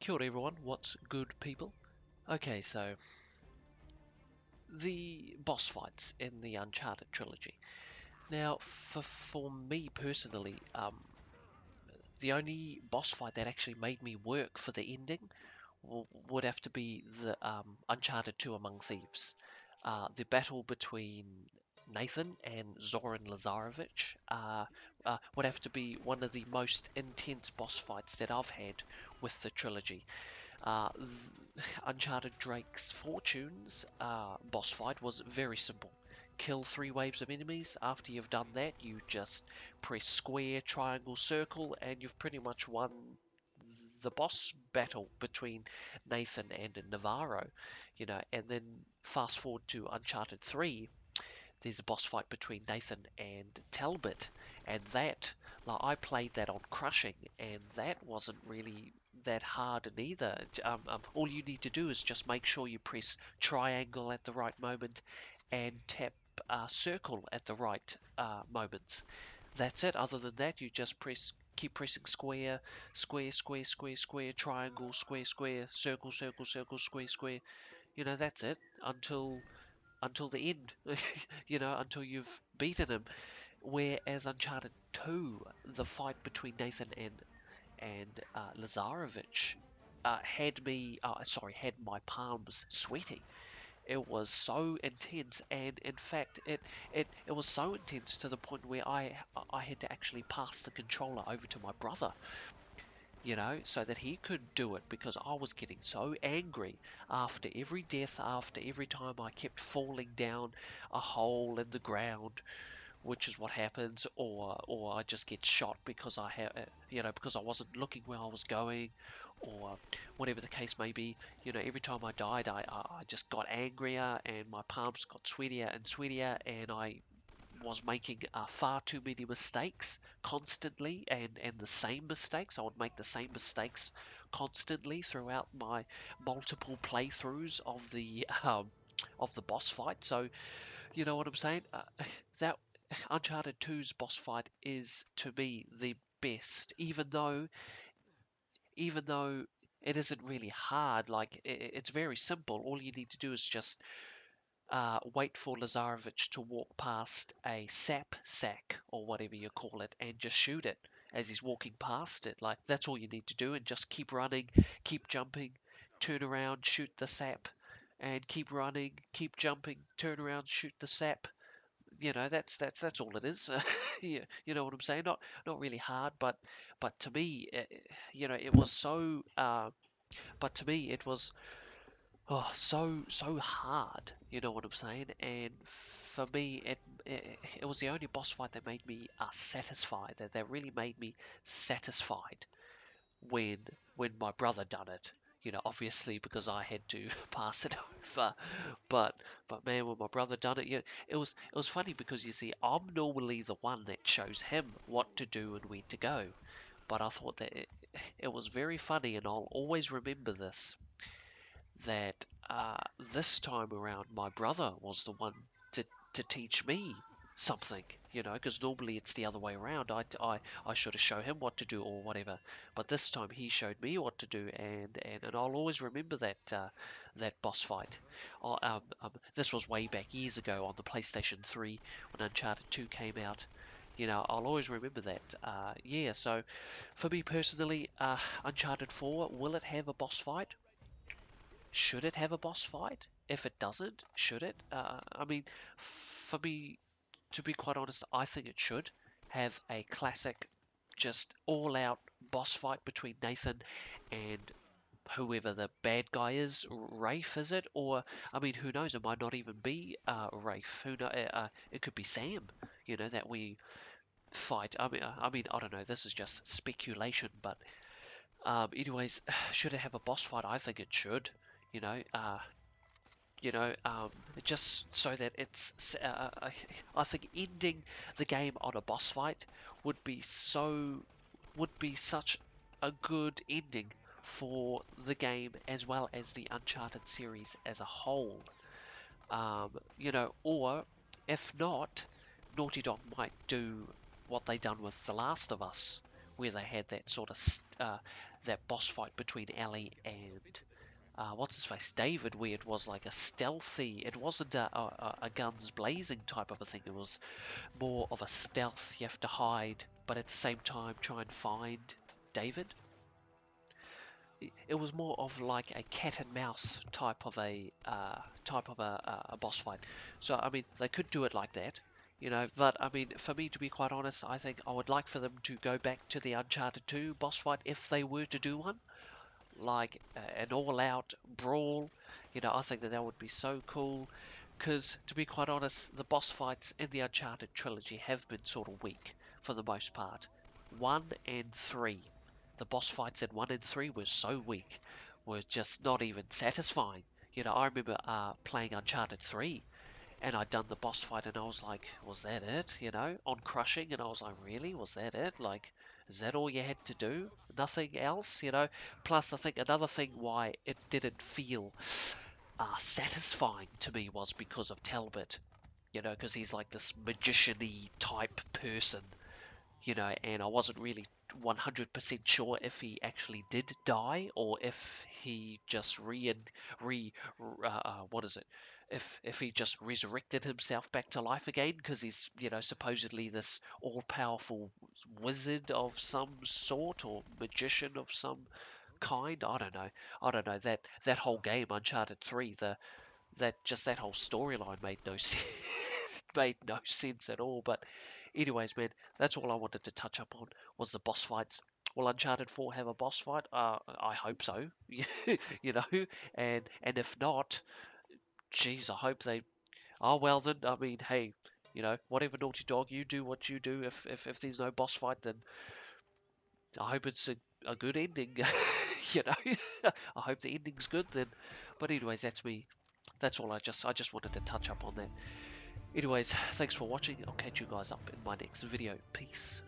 Kia ora everyone, what's good people? Okay, so the boss fights in the Uncharted trilogy. Now, for me personally, the only boss fight that actually made me work for the ending would have to be the Uncharted 2 Among Thieves. The battle between Nathan and Zoran Lazarevich would have to be one of the most intense boss fights that I've had with the trilogy. Uh, Uncharted Drake's Fortunes boss fight was very simple. Kill 3 waves of enemies. After you've done that, you just press square, triangle, circle, and you've pretty much won the boss battle between Nathan and Navarro. And then fast forward to Uncharted 3, there's a boss fight between Nathan and Talbot, and that, like, I played that on crushing, and that wasn't really that hard either. All you need to do is just make sure you press triangle at the right moment and tap circle at the right moments. That's it. Other than that, you just keep pressing square, square, square, square, square, triangle, square, square, circle, circle, circle, square, square. That's it until the end, until you've beaten him. Whereas Uncharted 2, the fight between Nathan and Lazarevich had my palms sweaty. It was so intense, and in fact, it was so intense to the point where I had to actually pass the controller over to my brother, so that he could do it because I was getting so angry after every death, after every time I kept falling down a hole in the ground, which is what happens, or I just get shot because because I wasn't looking where I was going, or whatever the case may be. Every time I died, I just got angrier, and my palms got sweatier and sweatier, and I was making far too many mistakes constantly, and the same mistakes. I would make the same mistakes constantly throughout my multiple playthroughs of the boss fight. So you know what I'm saying? That Uncharted 2's boss fight is to me the best, even though it isn't really hard. Like it's very simple. All you need to do is just wait for Lazarevich to walk past a sap sack or whatever you call it, and just shoot it as he's walking past it. Like that's all you need to do, and just keep running, keep jumping, turn around, shoot the sap, and keep running, keep jumping, turn around, shoot the sap. That's all it is. Yeah, you know what I'm saying? Not really hard, but to me, it was so. But to me, it was so hard. You know what I'm saying? And for me, it was the only boss fight that made me satisfied. That really made me satisfied when when my brother done it. Obviously because I had to pass it over. But man, when my brother done it, it was funny because you see, I'm normally the one that shows him what to do and where to go. But I thought that it was very funny, and I'll always remember this, that this time around my brother was the one to teach me something, because normally it's the other way around. I should have shown him what to do or whatever, but this time he showed me what to do, and I'll always remember that boss fight. This was way back years ago on the PlayStation 3 when Uncharted 2 came out. I'll always remember that. Yeah, so for me personally, Uncharted 4, will it have a boss fight? Should it have a boss fight? If it doesn't, should it? I mean, for me, to be quite honest, I think it should have a classic, just all-out boss fight between Nathan and whoever the bad guy is. Rafe, is it? Or, I mean, who knows? It might not even be Rafe. Who know? It could be Sam. That we fight. I mean, I don't know. This is just speculation, but anyways, should it have a boss fight? I think it should. You know, uh, just so that I think ending the game on a boss fight would be such a good ending for the game as well as the Uncharted series as a whole. Or if not, Naughty Dog might do what they done with The Last of Us, where they had that sort of that boss fight between Ellie and what's his face, David, where it was like a stealthy. It wasn't a guns blazing type of a thing. It was more of a stealth. You have to hide, but at the same time try and find David. It was more of like a cat and mouse type of a boss fight. So I mean, they could do it like that, you know. But I mean, for me, to be quite honest, I think I would like for them to go back to the Uncharted 2 boss fight if they were to do one, like an all-out brawl. You know, I think that would be so cool. Because to be quite honest, the boss fights in the Uncharted trilogy have been sort of weak for the most part. 1 and 3, the boss fights in 1 and 3 were so weak, were just not even satisfying. You know, I remember playing Uncharted 3, and I'd done the boss fight, and I was like, was that it? You know, on crushing, and I was like, really? Was that it? Like, is that all you had to do? Nothing else? You know? Plus, I think another thing why it didn't feel satisfying to me was because of Talbot. You know, because he's like this magician-y type person, you know, and I wasn't really 100% sure if he actually did die or if he just what is it? If he just resurrected himself back to life again because he's, you know, supposedly this all-powerful wizard of some sort or magician of some kind. I don't know. I don't know. That whole game, Uncharted 3, that whole storyline made no sense. Made no sense at all. But anyways, man, that's all I wanted to touch up on was the boss fights. Will Uncharted 4 have a boss fight? I hope so. You know, and if not, geez, I hope they. Oh well, then I mean, hey, you know, whatever, Naughty Dog, you do what you do. If there's no boss fight, then I hope it's a good ending. You know, I hope the ending's good then. But anyways, that's me. That's all. I just wanted to touch up on that. Anyways, thanks for watching. I'll catch you guys up in my next video. Peace.